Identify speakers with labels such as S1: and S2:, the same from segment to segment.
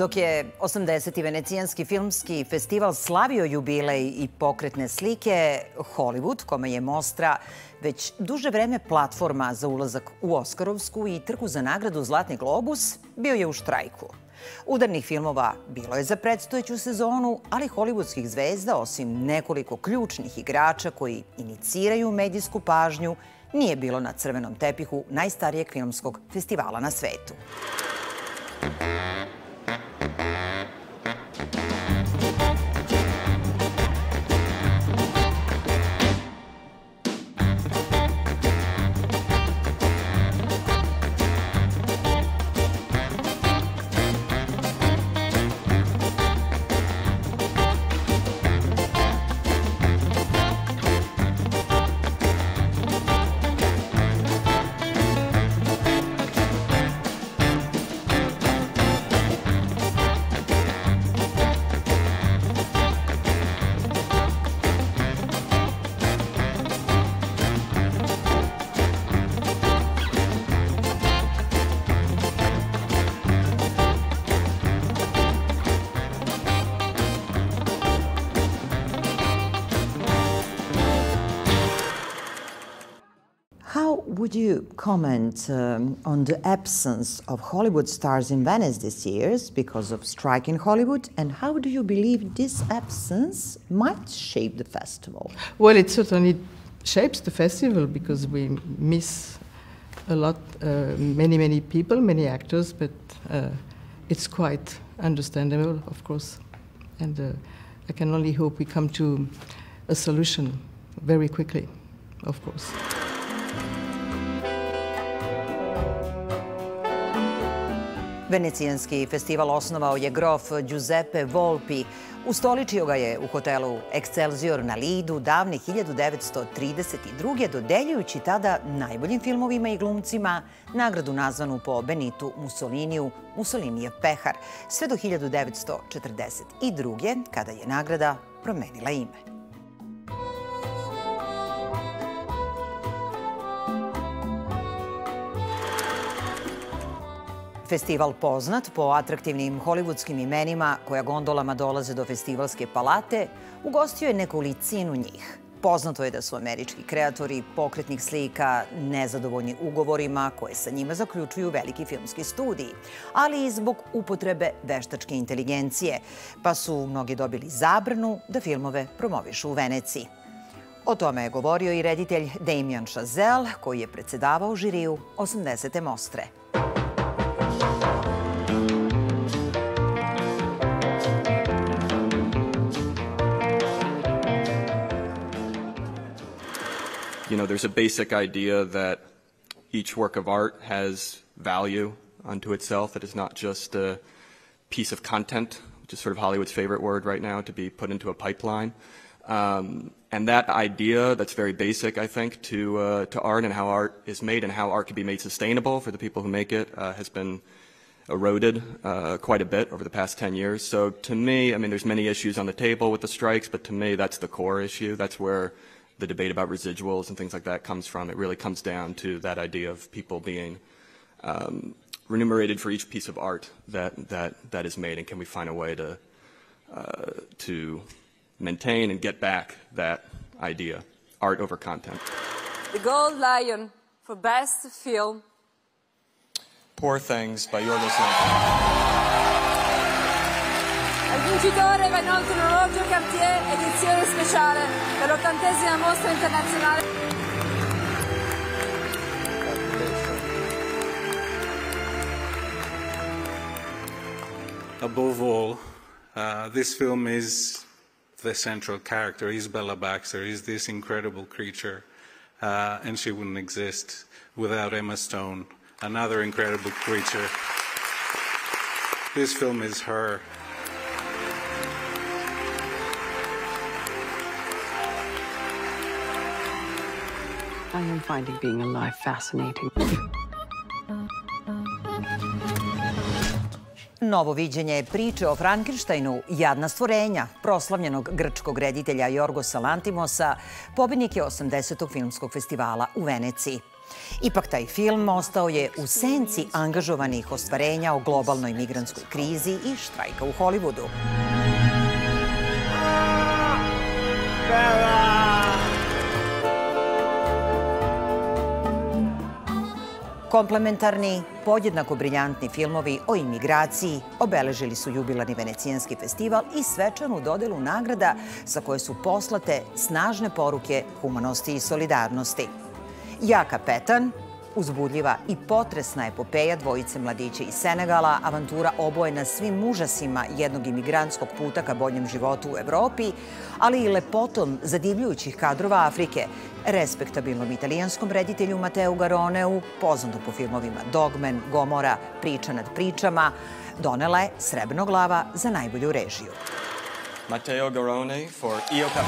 S1: Dok je 80. Venecijanski filmski festival slavio jubilej i pokretne slike, Holivud, kome je mostra već duže vreme platforma za ulazak u oskarovsku i trku za nagradu Zlatni globus, bio je u štrajku. Udarnih filmova bilo je za predstojeću sezonu, ali holivudskih zvezda, osim nekoliko ključnih igrača koji iniciraju medijsku pažnju, nije bilo na crvenom tepihu najstarijeg filmskog festivala na svetu.
S2: How would you comment on the absence of Hollywood stars in Venice this year because of strike in Hollywood, and how do you believe this absence might shape the festival?
S3: Well, it certainly shapes the festival because we miss a lot, many people, many actors, but it's quite understandable, of course. And I can only hope we come to a solution very quickly, of course.
S1: Venecijanski festival osnovao je grof Giuseppe Volpi. Ustoličio ga je u hotelu Excelsior na Lidu davne 1932. dodeljujući tada najboljim filmovima i glumcima nagradu nazvanu po Benitu Mussoliniju Mussolinijev pehar, sve do 1942. kada je nagrada promenila ime. Festival poznat po atraktivnim holivudskim imenima koja gondolama dolaze do festivalske palate, ugostio je nekolicinu njih. Poznato je da su američki kreatori pokretnih slika nezadovoljni ugovorima koje sa njima zaključuju veliki filmski studiji, ali i zbog upotrebe veštačke inteligencije, pa su mnogi dobili zabranu da filmove promovišu u Veneciji. O tome je govorio i reditelj Damien Chazelle, koji je predsedavao žiriju 80. mostre.
S4: You know, there's a basic idea that each work of art has value unto itself, that it's not just a piece of content, which is sort of Hollywood's favorite word right now, to be put into a pipeline. And that idea, that's very basic, I think, to art and how art is made and how art can be made sustainable for the people who make it, has been eroded quite a bit over the past 10 years. So to me, I mean, there's many issues on the table with the strikes, but to me, that's the core issue. That's where the debate about residuals and things like that comes from. It really comes down to that idea of people being remunerated for each piece of art that is made, and can we find a way to maintain and get back that idea, art over content.
S5: The Gold Lion for Best Film.
S4: Poor Things by Jorgosa Lantimosa.
S5: Il vincitore va inoltre un orologio Cartier edizione speciale per l'80ª mostra internazionale.
S6: Above all, this film is the central character. Isabella Baxter is this incredible creature, and she wouldn't exist without Emma Stone, another incredible creature. This film is her.
S7: I am finding being alive fascinating.
S1: Novo viđenje priče o Frankensteinu, Jadna stvorenja, proslavljenog grčkog reditelja Jorgosa Lantimosa, pobednik je 80. filmskog festivala u Veneciji. Ipak taj film ostao je u senci angažovanih ostvarenja o globalnoj migrantskoj krizi i štrajka u Holivudu. Komplementarni, podjednako briljantni filmovi o imigraciji obeležili su jubilarni Venecijanski festival i svečanu dodelu nagrada sa koje su poslate snažne poruke humanosti i solidarnosti. Ja kapetan, uzbudljiva i potresna epopeja dvojice mladića iz Senegala, avantura obojena svim užasima jednog imigrantskog puta ka boljem životu u Evropi, ali i lepotom zadivljujućih kadrova Afrike, respektabilnom italijanskom reditelju Mateu Garoneu, poznato po filmovima Dogmen, Gomora, Priča nad pričama, donela je Srebrnog lava za najbolju režiju.
S4: Matea Garonea for Ipak.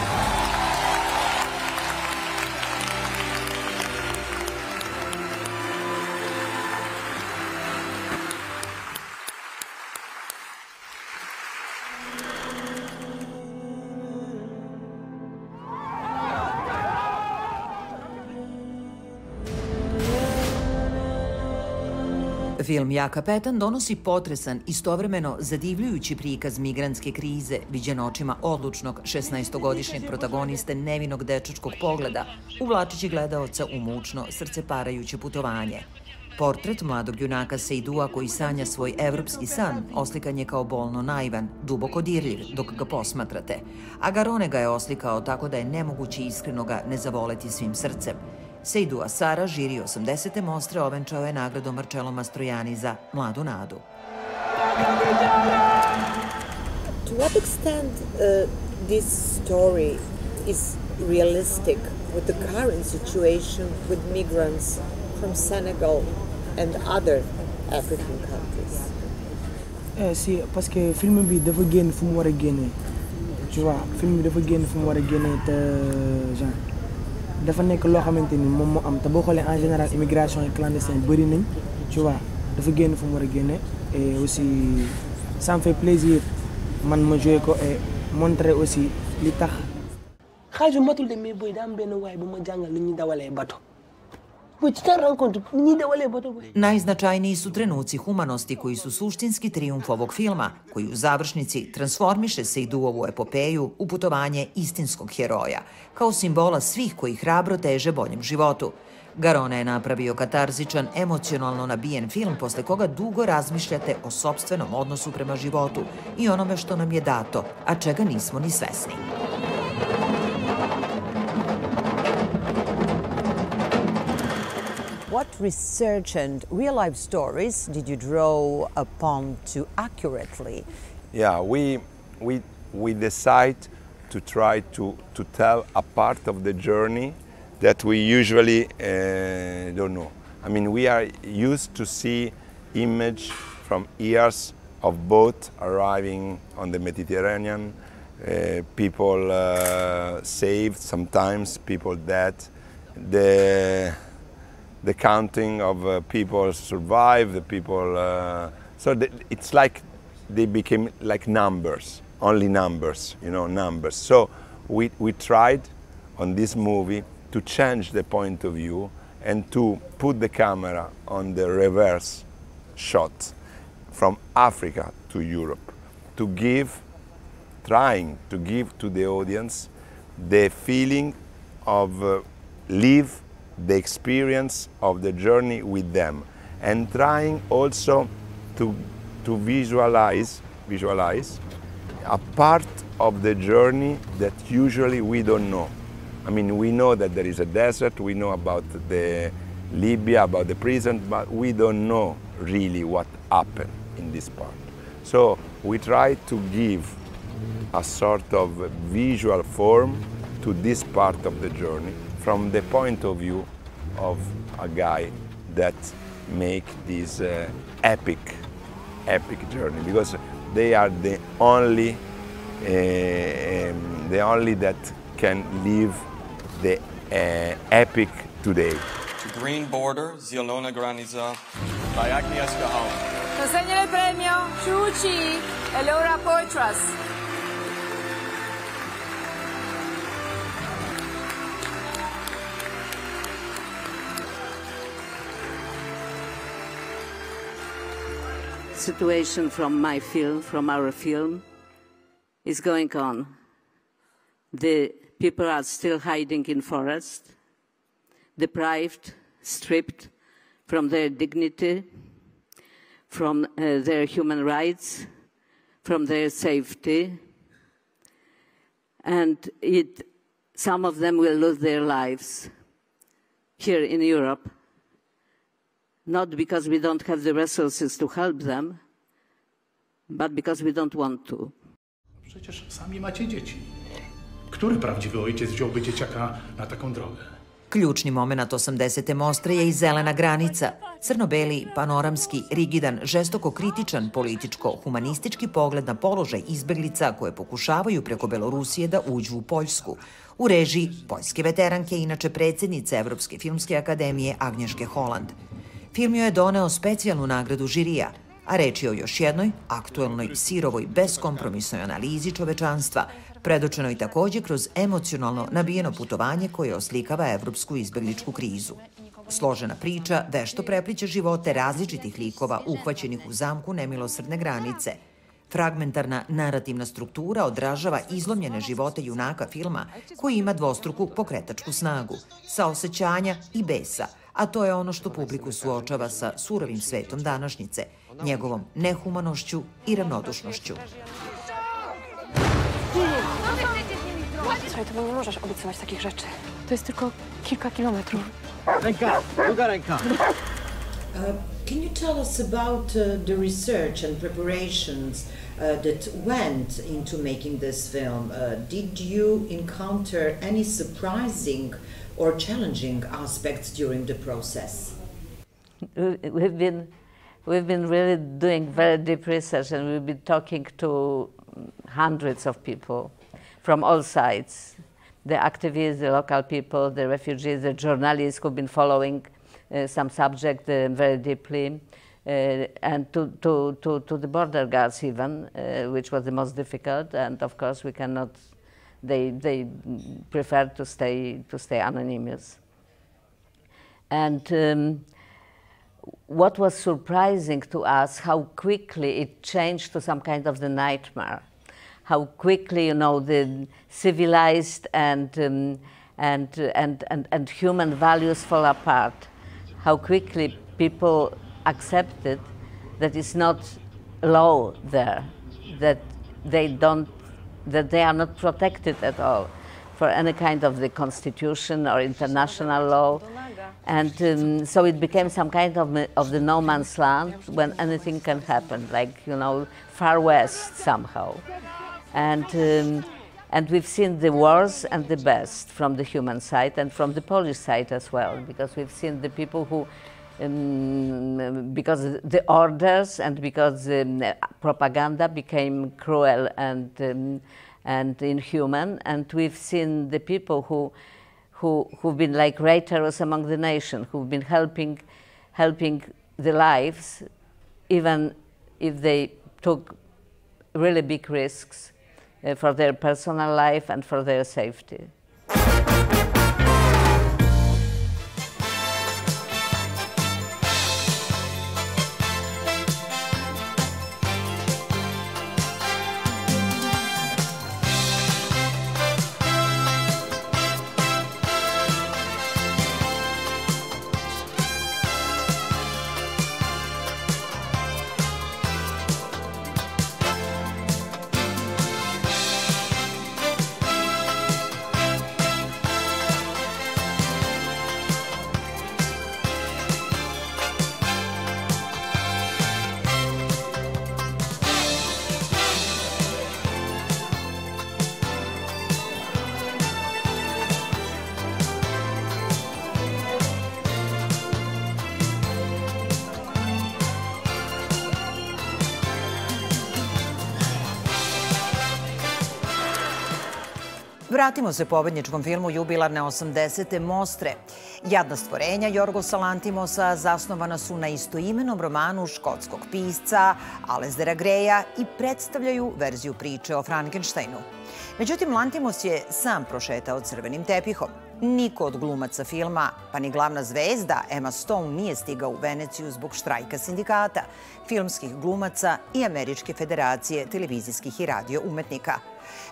S1: Film Ja kapetan donosi potresan, istovremeno zadivljujući prikaz migrantske krize, viđen očima odlučnog 16-godišnjeg protagoniste nevinog dečačkog pogleda, uvlačići gledaoca u mučno, srceparajuće putovanje. Portret mladog junaka Seidua koji sanja svoj evropski san oslikan je kao bolno naivan, duboko dirljiv dok ga posmatrate, a Garone ga je oslikao tako da je nemoguće iskreno ga ne zavoleti svim srcem. Seidua Sara, žiri 80. mostre, ovenčao je nagradom Marcello Mastroianni za Mladu nadu.
S8: To what extent this story is realistic with the current situation with migrants from Senegal and other African countries?
S9: Si, parce que film bi dafa génn fu mu war a génnee, tu vois, film bi dafa génn fu mu war a génnee te genre dafa nekk loo xamante ni moom moo am te boo xoolee en général immigration et clandestine bëri nañ, tu vois, dafa génn fu mu war a génne et aussi ça me fait plaisir man ma joué ko et montrer aussi li tax.
S10: xaalis bu matul de mais booy daa am benn waay bu ma jàngal li ñuy dawalee bato. Booy tu t'en rends compte li ñuy dawalee bato booy.
S1: Najznačajniji su trenuci humanosti koji su suštinski trijumf ovog filma, koji u završnici transformiše Seiduovu epopeju u putovanje istinskog heroja, kao simbola svih koji hrabro teže boljem životu. Garone je napravio katarzičan, emocionalno nabijen film posle koga dugo razmišljate o sopstvenom odnosu prema životu i onome što nam je dato, a čega nismo ni svesni.
S11: What research and real-life stories did you draw upon to accurately?
S12: Yeah, we decide to try to tell a part of the journey that we usually don't know. I mean, we are used to see image from years of boat arriving on the Mediterranean, people saved, sometimes people dead. The counting of people survive, the people, it's like they became like numbers, only numbers, you know, numbers. So we tried on this movie to change the point of view and to put the camera on the reverse shot from Africa to Europe, to give, trying to give to the audience the feeling of live the experience of the journey with them, and trying also to visualize a part of the journey that usually we don't know. I mean, we know that there is a desert, we know about the Libya, about the prison, but we don't know really what happened in this part. So we try to give a sort of visual form to this part of the journey from the point of view of a guy that make this epic journey, because they are the only that can live the epic today.
S4: To Green Border, Zielona Granica by Angješke Holand.
S5: Consegna il premio Ciuci e Laura Poitras.
S13: situation from my film, from our film, is going on. The people are still hiding in forest, deprived, stripped from their dignity, from their human rights, from their safety, and some of them will lose their lives here in Europe, not because we don't have the resources to help them, but because we don't want to.
S14: Przecież sami macie dzieci. Który prawdziwy ojciec wziąłby dzieciaka na taką drogę?
S1: Ključni moment 80. mostre je i zelena granica. Crno-beli, panoramski, rigidan, žestoko kritičan političko-humanistički pogled na položaj izbeglica koje pokušavaju preko Belorusije da uđu u Poljsku. U režiji poljske veteranke, inače predsjednice Evropske filmske akademije Angješke Holand. Film joj je doneo specijalnu nagradu žirija, a reč je o još jednoj, aktuelnoj, sirovoj, beskompromisnoj analizi čovečanstva, predočenoj takođe kroz emocionalno nabijeno putovanje koje oslikava evropsku izbegličku krizu. Složena priča vešto prepliće živote različitih likova uhvaćenih u zamku nemilosrdne granice. Fragmentarna narativna struktura odražava izlomljene živote junaka filma koji ima dvostruku pokretačku snagu, saosećanja i besa, a to je ono što publiku suočava sa surovim svetom današnjice, njegovom nehumanošću i ravnodušnošću.
S15: Słuchaj, to nie możesz obiecywać takich rzeczy. To jest tylko kilka kilometrów.
S16: Ręka, druga ręka.
S2: Can you tell us about the research and preparations that went into making this film? Did you encounter any surprising or challenging aspects during the process?
S13: We've been really doing very deep research, and we've been talking to hundreds of people from all sides. The activists, the local people, the refugees, the journalists who've been following some subject very deeply, and to the border guards even, which was the most difficult. And of course we cannot, they prefer to stay anonymous. And what was surprising to us, how quickly it changed to some kind of the nightmare. How quickly, you know, the civilized and human values fall apart. How quickly people accepted that it's not law there, that they are not protected at all for any kind of the constitution or international law. And so it became some kind of the no man's land when anything can happen, like, you know, far west somehow. And we've seen the worst and the best from the human side and from the Polish side as well, because we've seen the people who, because the orders and because the propaganda became cruel and inhuman, and we've seen the people who've been like traitors among the nation, who've been helping the lives, even if they took really big risks for their personal life and for their safety.
S1: Vratimo se pobedničkom filmu jubilarne 80. mostre. Jadna stvorenja Jorgosa Lantimosa zasnovana su na istoimenom romanu škotskog pisca Alistaira Greya i predstavljaju verziju priče o Frankensteinu. Međutim, Lantimos je sam prošetao crvenim tepihom. Niko od glumaca filma, pa ni glavna zvezda Emma Stone nije stigao u Veneciju zbog štrajka sindikata, filmskih glumaca i Američke federacije televizijskih i radio umetnika.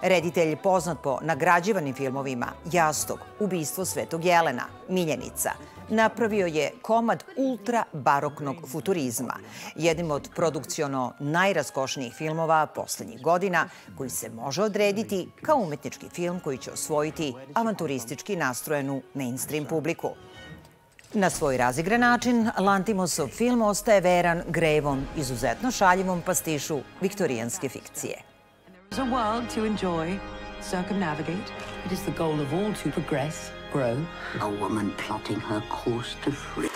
S1: Reditelj poznat po nagrađivanim filmovima Jastok, Ubistvo Svetog Jelena, Miljenica, napravio je komad ultra baroknog futurizma, jednim od produkciono najraskošnijih filmova poslednjih godina, koji se može odrediti kao umetnički film koji će osvojiti avanturistički nastrojenu mainstream publiku. Na svoj razigran način, Lantimosov film ostaje veran grevom, izuzetno šaljivom pastišu viktorijanske fikcije.
S17: There's a world to enjoy, circumnavigate. It is the goal of all to progress, grow.
S18: A woman plotting her course to freedom.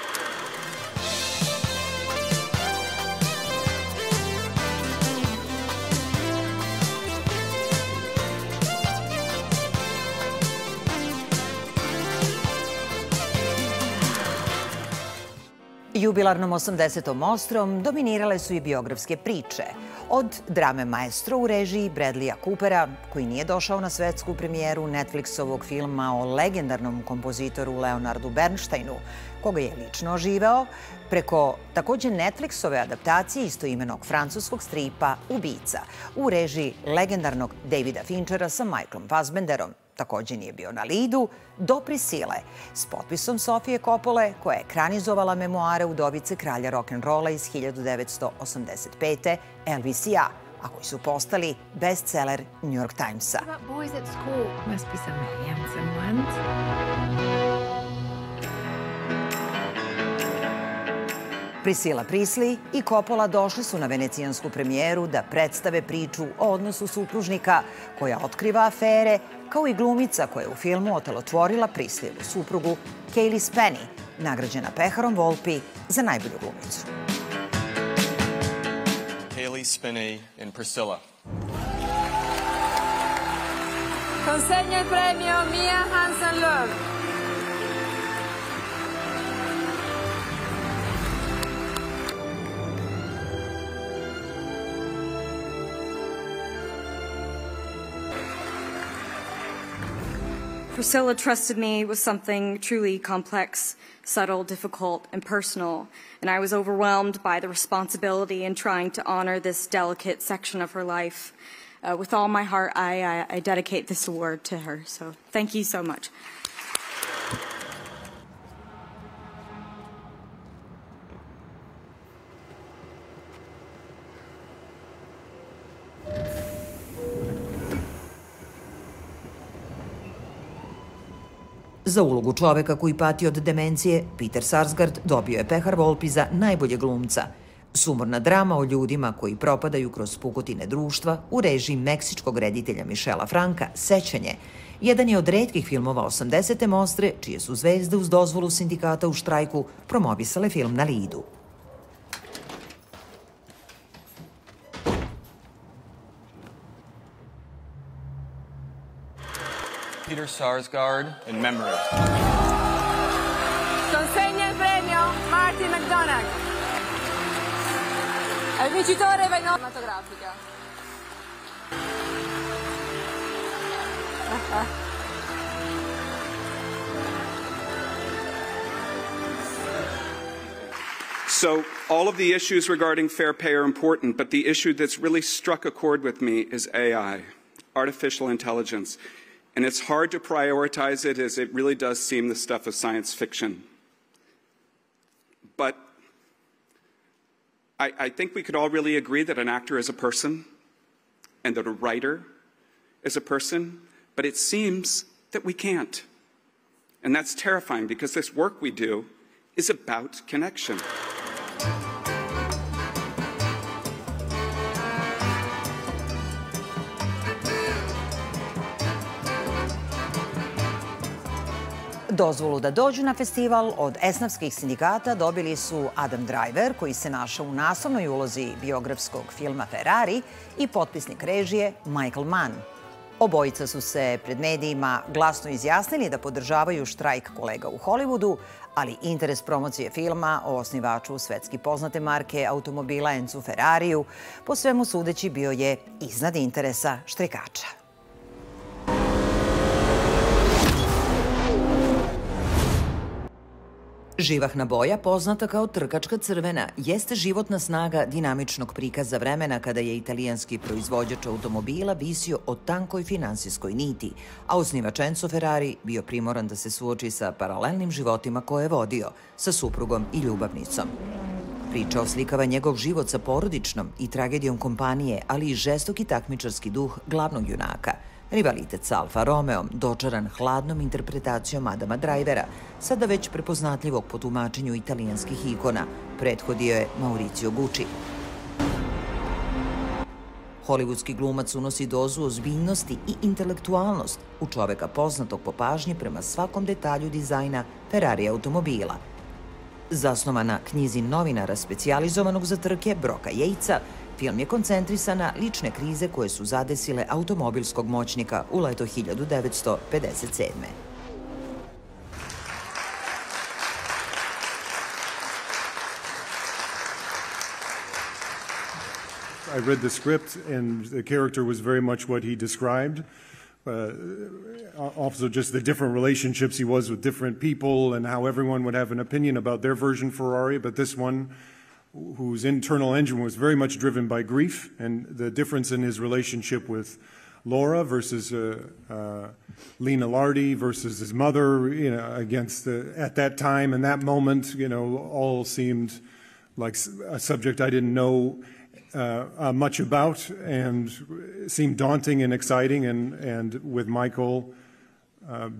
S1: Jubilarnom 80. mostrom dominirale su i biografske priče. Od drame Maestro u režiji Bradleya Coopera, koji nije došao na svetsku premijeru Netflixovog filma o legendarnom kompozitoru Leonardu Bernsteinu, koga je lično oživeo, preko takođe Netflixove adaptacije istoimenog francuskog stripa Ubica u režiji legendarnog Davida Finchera sa Michaelom Fassbenderom. Takođe nije bio na Lidu, do Prisile, s potpisom Sofije Coppole, koja je ekranizovala memoare udovice kralja rock'n'rolla iz 1985. Elvis i ja, a koji su postali bestseller New York Timesa. Priscilla Presley i Coppola došli su na venecijansku premijeru da predstave priču o odnosu supružnika koja otkriva afere, kao i glumica koja je u filmu otelotvorila Presley-evu suprugu Cailee Spaeny, nagrađena Peharom Volpi za najbolju glumicu.
S4: Cailee Spaeny in Priscilla.
S5: Consegna il premio Mia Hansen-Løve.
S19: Priscilla trusted me with something truly complex, subtle, difficult, and personal, and I was overwhelmed by the responsibility in trying to honor this delicate section of her life. With all my heart, I dedicate this award to her, so thank you so much.
S1: Za ulogu čoveka koji pati od demencije, Peter Sarsgaard dobio je Pehar Volpi za najbolje glumca. Sumorna drama o ljudima koji propadaju kroz pukotine društva u režiji meksičkog reditelja Michela Franka, Sećanje, jedan je od retkih filmova 80. mostre, čije su zvezde uz dozvolu sindikata u štrajku promovisale film na Lidu.
S4: Peter Sarsgaard in memory.
S5: Consegna il premio Martin McDonagh. Il vincitore va in cinematografica.
S20: So all of the issues regarding fair pay are important, but the issue that's really struck a chord with me is AI, artificial intelligence. And it's hard to prioritize it as it really does seem the stuff of science fiction. But I think we could all really agree that an actor is a person and that a writer is a person, but it seems that we can't. And that's terrifying because this work we do is about connection.
S1: Dozvolu da dođu na festival od esnafskih sindikata dobili su Adam Driver, koji se našao u naslovnoj ulozi biografskog filma Ferrari, i potpisnik režije Michael Mann. Obojica su se pred medijima glasno izjasnili da podržavaju štrajk kolega u Holivudu, ali interes promocije filma o osnivaču svetski poznate marke automobila Enzu Ferrariju po svemu sudeći bio je iznad interesa štrajkača. Živahna boja, poznata kao trkačka crvena, jeste životna snaga dinamičnog prikaza vremena kada je italijanski proizvođač automobila visio o tankoj finansijskoj niti, a osnivač Enzo Ferrari bio primoran da se suoči sa paralelnim životima koje je vodio, sa suprugom i ljubavnicom. Priča oslikava njegov život sa porodičnom i tragedijom kompanije, ali i žestoki takmičarski duh glavnog junaka, rivalitet sa Alfa Romeom, dočaran hladnom interpretacijom Adama Drivera, sada već prepoznatljivog po tumačenju italijanskih ikona, prethodio je Mauricio Gucci. Holivudski glumac unosi dozu ozbiljnosti i intelektualnost u čoveka poznatog po pažnji prema svakom detalju dizajna Ferrari automobila. Zasnovan na knjizi novinara specijalizovanog za trke Broka Jejca, film je koncentrisan na lične krize koje su zadesile automobilskog moćnika u leto 1957.
S21: I read the script and the character was very much what he described. Also just the different relationships he was with different people and how everyone would have an opinion about their version Ferrari, but this one, whose internal engine was very much driven by grief and the difference in his relationship with Laura versus Lena Lardi versus his mother, against at that time and that moment, all seemed like a subject I didn't know much about and seemed daunting and exciting, and with Michael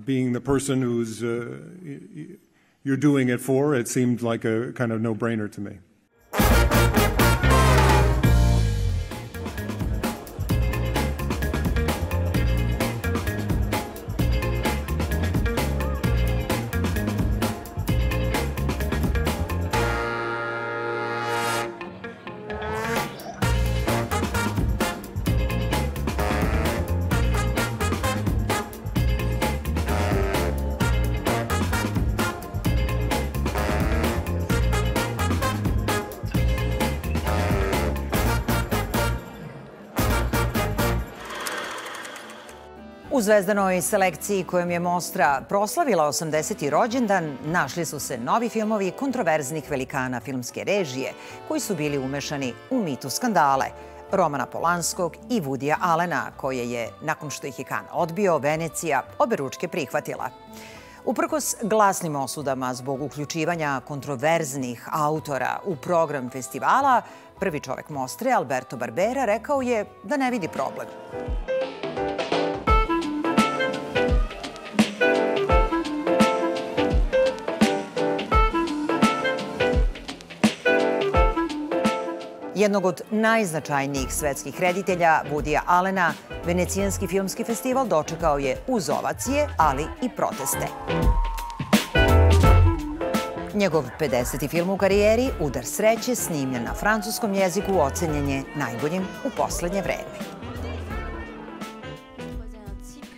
S21: being the person who's you're doing it for, it seemed like a kind of no-brainer to me.
S1: U zvezdanoj selekciji kojom je Mostra proslavila 80. rođendan našli su se novi filmovi kontroverznih velikana filmske režije koji su bili umešani u mitu skandale Romana Polanskog i Woodya Allena, koje je, nakon što ih je Kan odbio, Venecija oberučke prihvatila. Uprkos glasnim osudama zbog uključivanja kontroverznih autora u program festivala, prvi čovek Mostre, Alberto Barbera, rekao je da ne vidi problem. Jednog od najznačajnijih svetskih reditelja, Woodya Allena, Venecijanski filmski festival dočekao je uz ovacije, ali i proteste. Njegov 50. film u karijeri, Udar sreće, snimljen na francuskom jeziku, ocenjen je najboljim u poslednje vreme.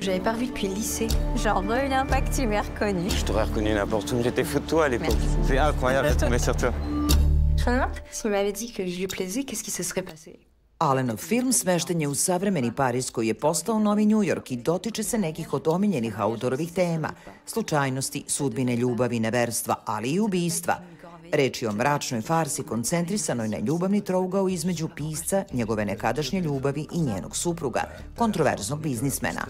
S22: J'avais pas revu depuis le lycée. Genre, il Impact, tu m'as reconnu.
S23: Je t'aurais reconnu n'importe où. J'étais fou de toi à l'époque. C'est incroyable de tomber sur toi.
S22: S'il m'avait dit que je lui plaisais, qu'est-ce qui se serait passé?
S1: Allenov film smešten je u savremeni Pariz koji je postao novi New York i dotiče se nekih od omiljenih autorovih tema, slučajnosti, sudbine ljubavi, neverstva, ali i ubistva. Reč je o mračnoj farsi koncentrisanoj na ljubavni trougao između pisca, njegove nekadašnje ljubavi i njenog supruga, kontroverznog biznismena.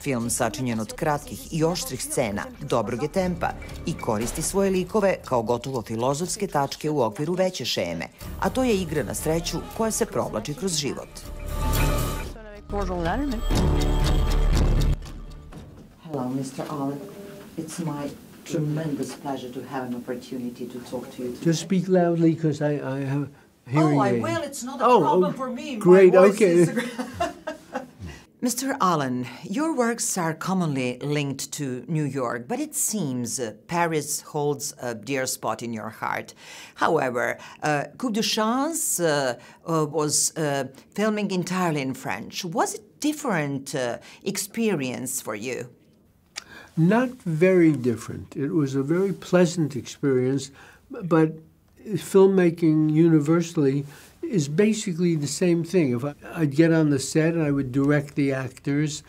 S1: Film sačinjen od kratkih i oštrih scena, dobrog je tempa i koristi svoje likove kao gotovo filozofske tačke u okviru veće šeme, a to je igra na sreću koja se provlači kroz život.
S2: Hello, Mr. Allen. It's my tremendous pleasure to have an opportunity to talk to you today.
S24: Just speak loudly because I have hearing aid.
S2: Oh, I will. It's not a problem for me.
S24: Great,
S2: My voice
S24: okay.
S2: is
S1: Mr. Allen, your works are commonly linked to New York, but it seems Paris holds a dear spot in your heart. However, Coup de Chance was filming entirely in French. Was it a different experience for you?
S24: Not very different. It was a very pleasant experience, but filmmaking universally is basically the same thing. If I'd get on the set and I would direct the actors,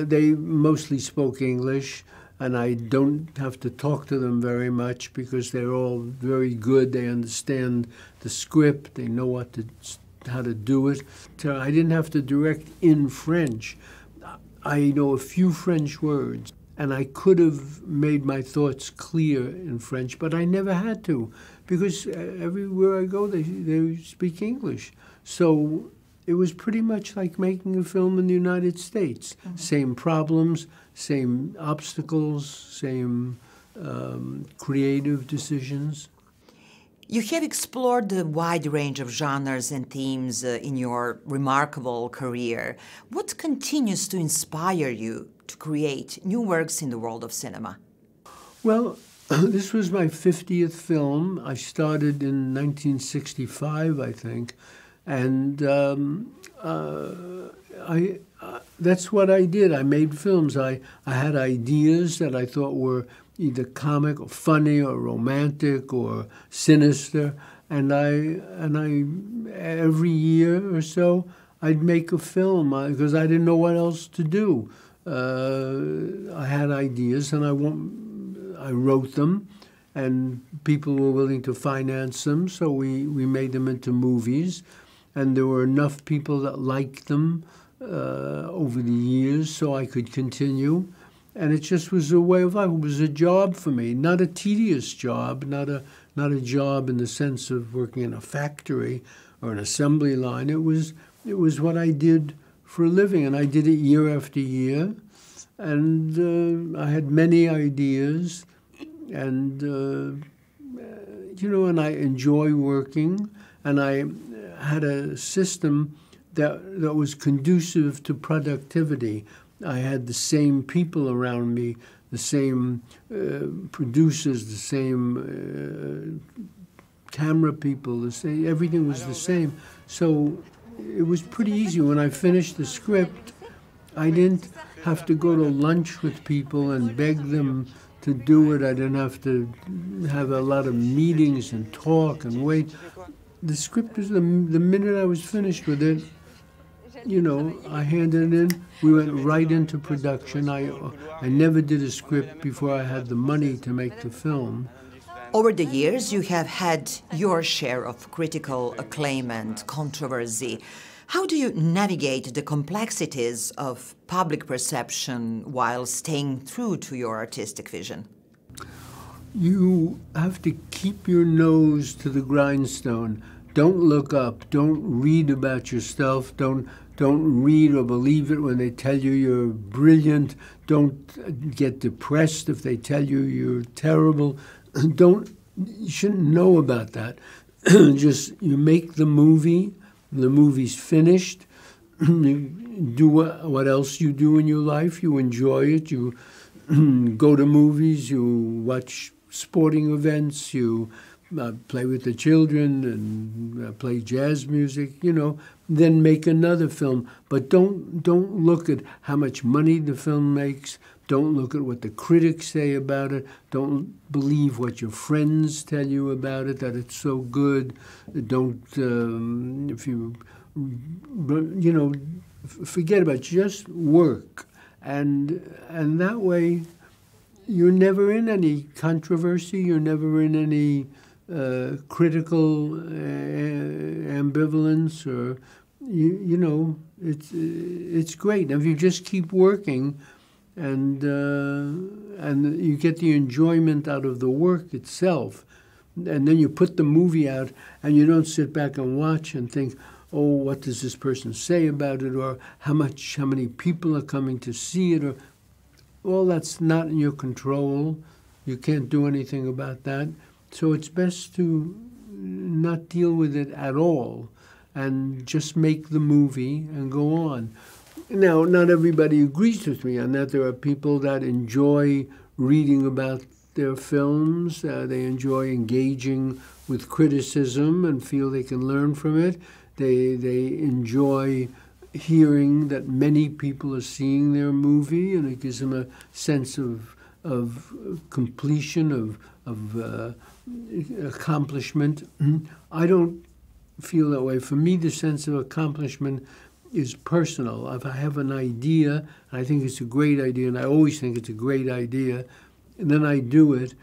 S24: they mostly spoke English. and I don't have to talk to them very much because they're all very good. They understand the script. They know how to do it. So I didn't have to direct in French. I know a few French words, and I could have made my thoughts clear in French, but I never had to because everywhere I go, they speak English. So it was pretty much like making a film in the United States. Same problems, same obstacles, same creative decisions.
S1: You have explored a wide range of genres and themes in your remarkable career. What continues to inspire you to create new works in the world of cinema?
S24: Well, this was my 50th film. I started in 1965, I think. And that's what I did. I made films. I had ideas that I thought were either comic or funny or romantic or sinister, and I every year or so I'd make a film because I didn't know what else to do. I had ideas and I wrote them, and people were willing to finance them, so we made them into movies. And there were enough people that liked them over the years so I could continue. And it just was a way of life. It was a job for me, not a tedious job, not a job in the sense of working in a factory or an assembly line. It was what I did for a living, and I did it year after year. And I had many ideas, and and I enjoy working, and I had a system that was conducive to productivity. I had the same people around me, the same producers, the same camera people, everything was the same. So it was pretty easy. When I finished the script, I didn't have to go to lunch with people and beg them to do it. I didn't have to have a lot of meetings and talk and wait. The script was the minute I was finished with it, I handed it in. We went right into production. I never did a script before I had the money to make the film.
S1: Over the years, you have had your share of critical acclaim and controversy. How do you navigate the complexities of public perception while staying true to your artistic vision?
S24: You have to keep your nose to the grindstone. Don't look up. Don't read about yourself. Don't read or believe it when they tell you you're brilliant. Don't get depressed if they tell you you're terrible. You shouldn't know about that. Just you make the movie. The movie's finished. You do what else you do in your life. You enjoy it. You go to movies. You watch sporting events. You play with the children and play jazz music, then make another film. But don't look at how much money the film makes. Don't look at what the critics say about it. Don't believe what your friends tell you about it, that it's so good. Don't, forget about it. Just work. And that way, you're never in any controversy. You're never in any critical ambivalence, or it's great. If you just keep working, and you get the enjoyment out of the work itself, and then you put the movie out, and you don't sit back and watch and think, oh, what does this person say about it, or how many people are coming to see it, or all that's not in your control. You can't do anything about that. So it's best to not deal with it at all and just make the movie and go on. Now, not everybody agrees with me on that. There are people that enjoy reading about their films. They enjoy engaging with criticism and feel they can learn from it. They enjoy hearing that many people are seeing their movie, and it gives them a sense of completion, of accomplishment. I don't feel that way. For me, the sense of accomplishment is personal. If I have an idea, and I think it's a great idea, and I always think it's a great idea, and then I do it,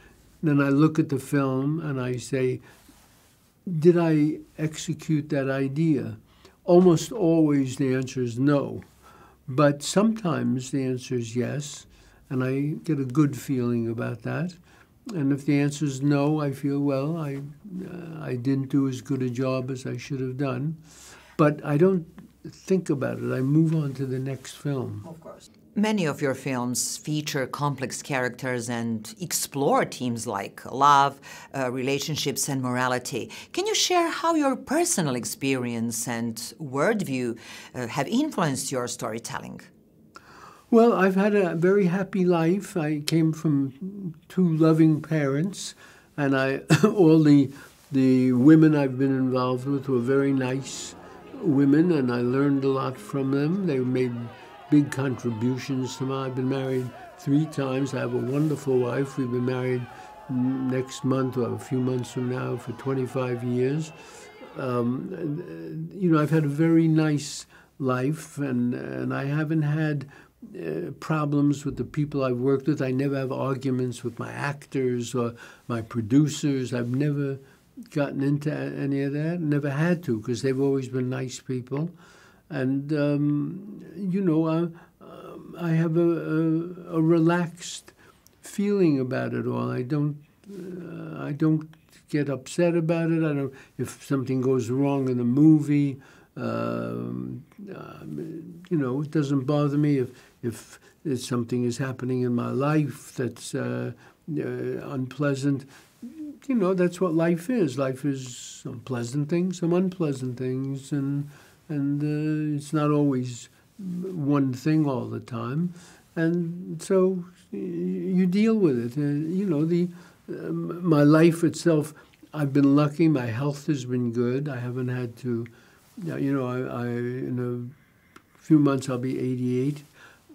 S24: then I look at the film and I say, did I execute that idea? Almost always the answer is no. But sometimes the answer is yes, and I get a good feeling about that. And if the answer is no, I feel, well, I didn't do as good a job as I should have done. But I don't think about it. I move on to the next film.
S1: Of course. Many of your films feature complex characters and explore themes like love, relationships, and morality. Can you share how your personal experience and worldview have influenced your storytelling?
S24: Well, I've had a very happy life. I came from 2 loving parents, and all the women I've been involved with were very nice women, and I learned a lot from them. They made big contributions to me. I've been married 3 times. I have a wonderful wife. We've been married next month, or a few months from now, for 25 years. You know, I've had a very nice life, and I haven't had problems with the people I've worked with. I never have arguments with my actors or my producers. I've never gotten into any of that, never had to, because they've always been nice people. And, you know, I have a relaxed feeling about it all. I don't get upset about it. I don't, if something goes wrong in the movie, you know, it doesn't bother me. If something is happening in my life that's unpleasant, you know, that's what life is. Life is some pleasant things, some unpleasant things, and it's not always one thing all the time. And so you deal with it. You know, my life itself, I've been lucky. My health has been good. I haven't had to, you know, in a few months I'll be 88.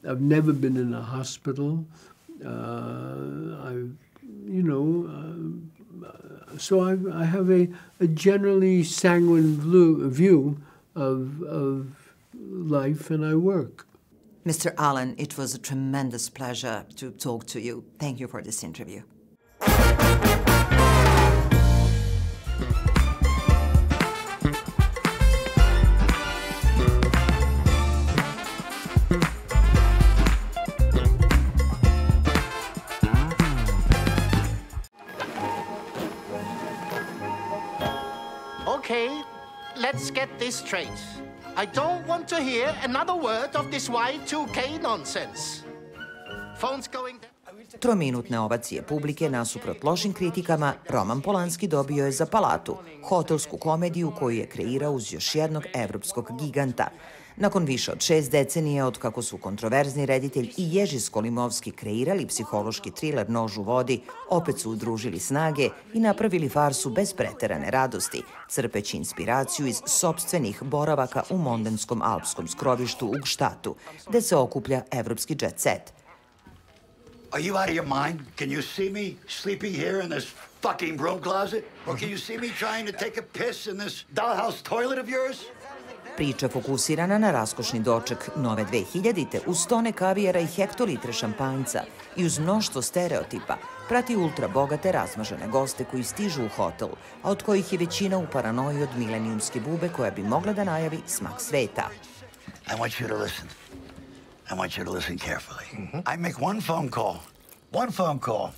S24: I've never been in a hospital. You know, so I have a generally sanguine view of life, and I work.
S1: Mr. Allen, it was a tremendous pleasure to talk to you. Thank you for this interview.
S3: Okay, let's get this straight. I don't want to hear another word of this Y2K nonsense. Phone's going down.
S1: Trominutne ovacije publike nasuprot lošim kritikama, Roman Polanski dobio je za Palatu, hotelsku komediju koju je kreirao uz još jednog evropskog giganta. Nakon više od 6 decenija od kako su kontroverzni reditelj i Ježi Skolimovski kreirali psihološki triler Nož u vodi, opet su udružili snage i napravili farsu bez preterane radosti, crpeći inspiraciju iz sopstvenih boravaka u mondenskom alpskom skrovištu u Gštatu, gde se okuplja evropski jet set.
S6: Are you out of your mind? Can you see me sleeping here in this fucking broom closet? Or can you see me trying to take a piss in this dollhouse toilet of yours?
S1: Priča fokusirana na raskošni doček nove 2000-te uz tone kavijara i hektolitre šampanjca i uz mnoštvo stereotipa prati ultra bogate razmažene goste koji stižu u hotel, a od kojih je većina u paranoji od milenijumske bube koja bi mogla da najavi smak sveta.
S6: I want you to listen. I want you to listen carefully. I make one phone call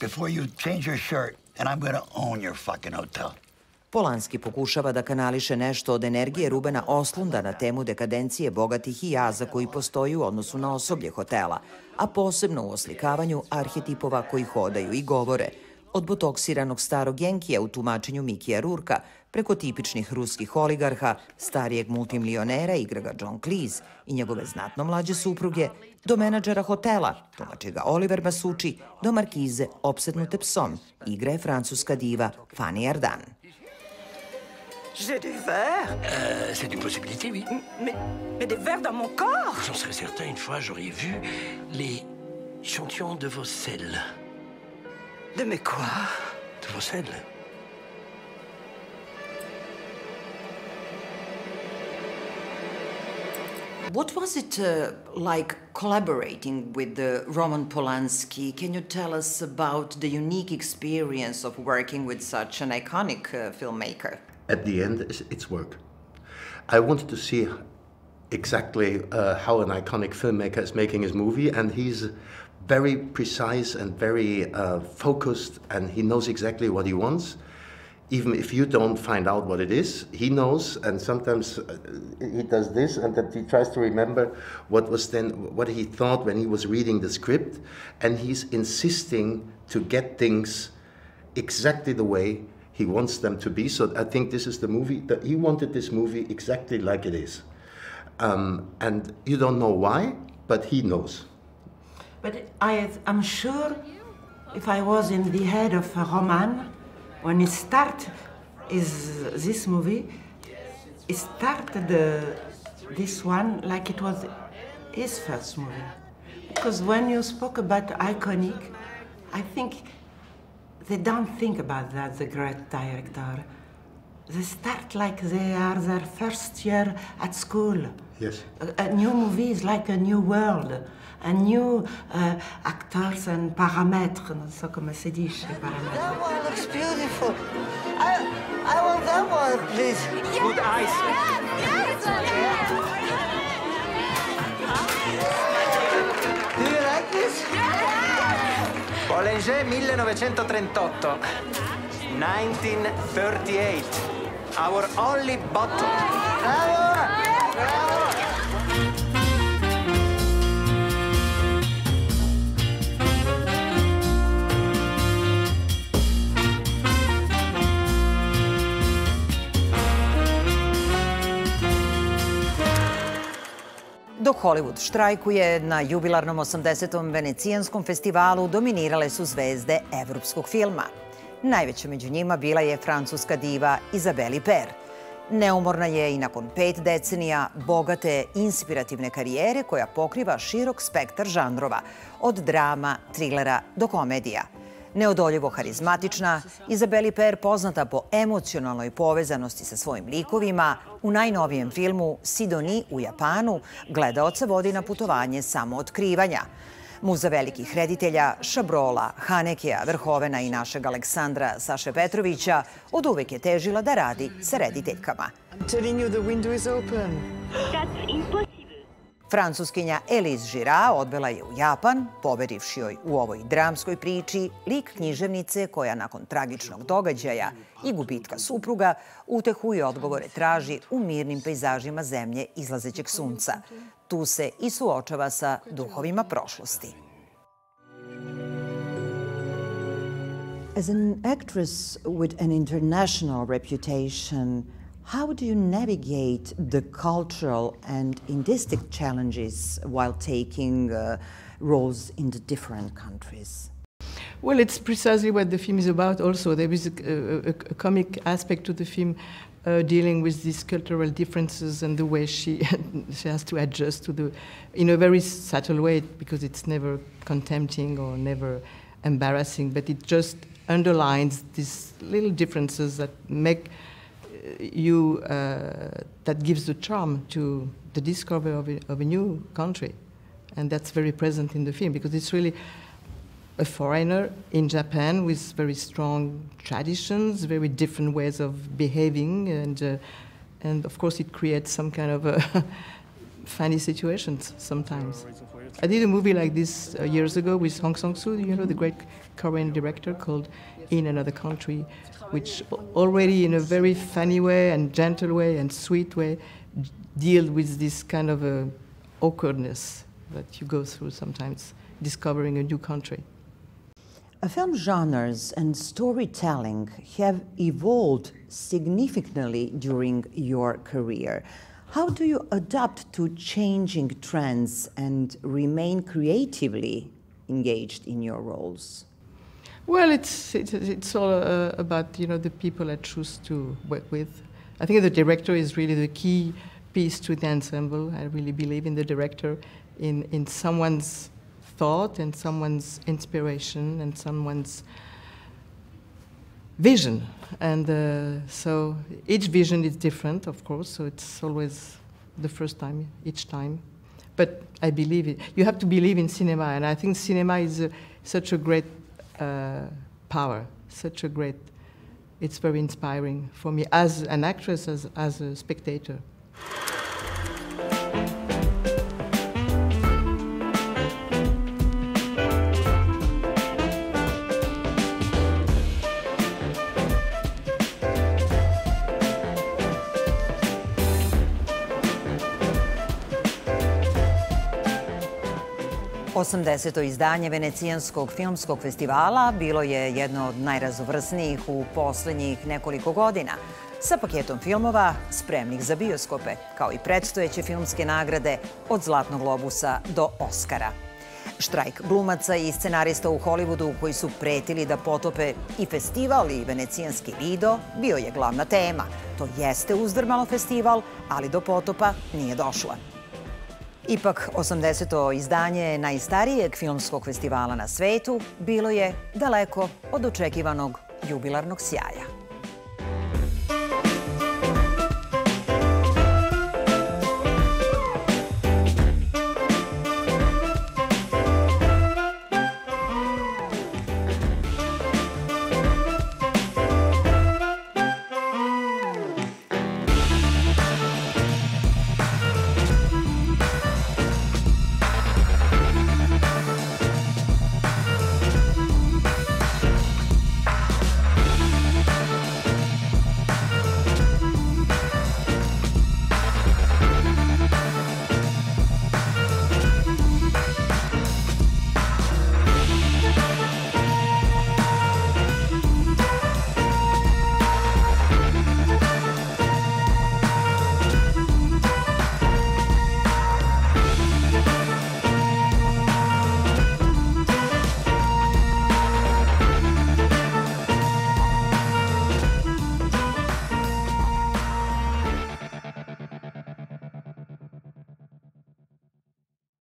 S6: before you change your shirt, and I'm gonna own your fucking hotel.
S1: Polanski pokušava da kanališe nešto od energije Rubena Oslunda na temu dekadencije bogatih i jaza koji postoji u odnosu na osoblje hotela, a posebno u oslikavanju arhetipova koji hodaju i govore, od botoksiranog starog Jenkija u tumačenju Mikija Rurka, preko tipičnih ruskih oligarha, starijeg multimilionera, igra ga John Cleese i njegove znatno mlađe supruge, do menadžera hotela, tumači ga Oliver Masucci, do markize opsednute psom, igra je francuska diva Fanny Ardant.
S7: J'ai des vers.
S8: C'est une possibilité, oui.
S7: Mais des vers dans mon corps.
S8: J'en serais certain, une fois, j'aurais vu les échantillons de vos selles.
S7: De mes quoi?
S8: De vos selles.
S2: What was it like collaborating with Roman Polanski? Can you tell us about the unique experience of working with such an iconic filmmaker?
S9: At the end, it's work. I wanted to see exactly how an iconic filmmaker is making his movie, and he's very precise and very focused, and he knows exactly what he wants. Even if you don't find out what it is, he knows, and sometimes he does this, and that he tries to remember what he thought when he was reading the script, and he's insisting to get things exactly the way he wants them to be. So I think this is the movie, that he wanted this movie exactly like it is. And you don't know why, but he knows.
S10: But I'm sure if I was in the head of a Roman, when he started this movie, he started this one like it was his first movie. Because when you spoke about iconic, I think they don't think about that, the great director. They start like they are their first year at school.
S9: Yes.
S10: A new movie is like a new world. A new actors and paramètres, non so come si dice, paramètres.
S7: That one looks beautiful. I want that one, please.
S3: Yes, good eyes.
S7: Yes. Do you like this?
S3: Bollinger 1938. 1938. Our only bottle.
S7: Bravo! Bravo!
S1: Dok Holivud štrajkuje, na jubilarnom 80. Venecijanskom festivalu dominirale su zvezde evropskog filma. Najveća među njima bila je francuska diva Isabelle Huppert. Neumorna je i nakon 5 decenija bogate, inspirativne karijere koja pokriva širok spektar žanrova, od drama, trilera do komedija. Neodoljivo harizmatična, Isabelle Huppert poznata po emocionalnoj povezanosti sa svojim likovima, u najnovijem filmu Sidoni u Japanu gledaoca vodi na putovanje samootkrivanja. Muza velikih reditelja, Šabrola, Hanekea, Verhovena i našeg Aleksandra Saše Petrovića od uvek je težila da radi sa rediteljkama. Francuskinja Elise Girard odvela je u Japan, poverivši joj u ovoj dramskoj priči lik književnice koja nakon tragičnog događaja i gubitka supruga utehu i odgovore traži u mirnim pejzažima zemlje izlazećeg sunca. Tu se i suočava sa duhovima prošlosti.
S2: As an actress with an international reputation, how do you navigate the cultural and linguistic challenges while taking roles in the different countries?
S11: Well, it's precisely what the film is about also. There is a comic aspect to the film dealing with these cultural differences and the way she has to adjust to in a very subtle way, because it's never contempting or never embarrassing, but it just underlines these little differences that make you, that gives the charm to the discovery of a new country. And that's very present in the film, because it's really a foreigner in Japan with very strong traditions, very different ways of behaving, and of course it creates some kind of funny situations sometimes. I did a movie like this years ago with Hong Sang-soo, you know, the great Korean director, called In Another Country, which already in a very funny way and gentle way and sweet way deal with this kind of awkwardness that you go through sometimes discovering a new country.
S2: Film genres and storytelling have evolved significantly during your career. How do you adapt to changing trends and remain creatively engaged in your roles?
S11: Well, it's all about, you know, the people I choose to work with. I think the director is really the key piece to the ensemble. I really believe in the director, in someone's thought and someone's inspiration and someone's vision. And so each vision is different, of course, so it's always the first time, each time. But I believe it. You have to believe in cinema, and I think cinema is such a great power, such a great. It's very inspiring for me as an actress, as a spectator.
S1: 80. izdanje Venecijanskog filmskog festivala bilo je jedno od najraznovrsnijih u poslednjih nekoliko godina, sa paketom filmova spremnih za bioskope, kao i predstojeće filmske nagrade od Zlatnog globusa do Oskara. Štrajk glumaca i scenarista u Holivudu koji su pretili da potope i festival i venecijanski Lido bio je glavna tema. To jeste uzdrmalo festival, ali do potopa nije došlo. Ipak, 80. izdanje najstarijeg filmskog festivala na svetu bilo je daleko od očekivanog jubilarnog sjaja.